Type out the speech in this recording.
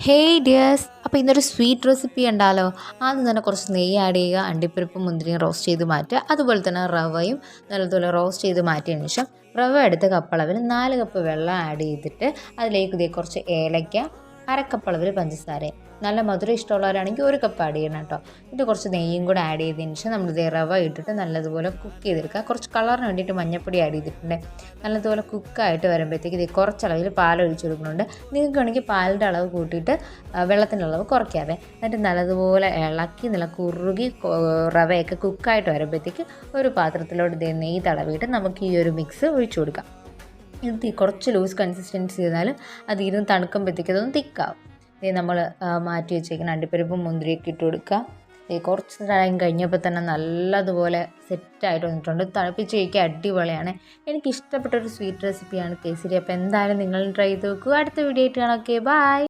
Hey dears, അപ്പോൾ ഇന്നൊരു sweet recipe ഉണ്ടല്ലോ. ആദ്യം തന്നെ കുറച്ച് നെയ്യ് ആഡ് ചെയ്യുക, അണ്ടിപ്പരിപ്പും മുന്തിരിയും റോസ്റ്റ് ചെയ്ത് മാറ്റുക. അതുപോലെ തന്നെ റവയും നല്ലതുപോലെ റോസ്റ്റ് ചെയ്ത് മാറ്റിയതിന് ശേഷം റവ എടുത്ത് കപ്പളവിൽ 4 കപ്പ് വെള്ളം ആഡ് ചെയ്തിട്ട് അതിലേക്ക് ഇതേ കുറച്ച് ഏലയ്ക്ക, അരക്കപ്പളവിൽ പഞ്ചസാര, നല്ല മധുരം ഇഷ്ടമുള്ളവരാണെങ്കിൽ 1 കപ്പ് ആഡ് ചെയ്യണം കേട്ടോ. എന്നിട്ട് കുറച്ച് നെയ്യും കൂടെ ആഡ് ചെയ്തതിന് ശേഷം നമ്മളിതേ റവ ഇട്ടിട്ട് നല്ലതുപോലെ കുക്ക് ചെയ്തെടുക്കുക. കുറച്ച് കളറിന് വേണ്ടിയിട്ട് മഞ്ഞൾപ്പൊടി ആഡ് ചെയ്തിട്ടുണ്ട്. നല്ലതുപോലെ കുക്കായിട്ട് വരുമ്പോഴത്തേക്ക് ഇത് കുറച്ചളവിൽ പാൽ ഒഴിച്ച് കൊടുക്കുന്നുണ്ട്. നിങ്ങൾക്ക് വേണമെങ്കിൽ പാലിൻ്റെ അളവ് കൂട്ടിയിട്ട് വെള്ളത്തിൻ്റെ അളവ് കുറയ്ക്കാതെ. എന്നിട്ട് നല്ലതുപോലെ ഇളക്കി നല്ല കുറുകി റവയൊക്കെ കുക്കായിട്ട് വരുമ്പോഴത്തേക്ക് ഒരു പാത്രത്തിലോട്ട് ഇതേ നെയ്യ് തടവിയിട്ട് നമുക്ക് ഈ ഒരു മിക്സ് ഒഴിച്ചു കൊടുക്കാം. ഇത് കുറച്ച് ലൂസ് കൺസിസ്റ്റൻസി ചെയ്താലും അത് ഇരുന്ന് തണുക്കുമ്പോഴത്തേക്ക് അതൊന്ന് തിക്കാവും. ഇത് നമ്മൾ മാറ്റി വെച്ചേക്കുന്ന അണ്ടിപ്പരിപ്പും മുന്തിരിയൊക്കെ ഇട്ട് കൊടുക്കുക. കുറച്ച് ടൈം കഴിഞ്ഞപ്പോൾ തന്നെ നല്ലതുപോലെ സെറ്റായിട്ട് വന്നിട്ടുണ്ട്. തണുപ്പിച്ച് കഴിക്കാൻ അടിപൊളിയാണ്. എനിക്ക് ഇഷ്ടപ്പെട്ടൊരു സ്വീറ്റ് റെസിപ്പിയാണ് കേസരി. അപ്പോൾ എന്തായാലും നിങ്ങൾ ട്രൈ ചെയ്ത് നോക്കുക. അടുത്ത വീഡിയോ ആയിട്ട് കാണാം. Okay, by.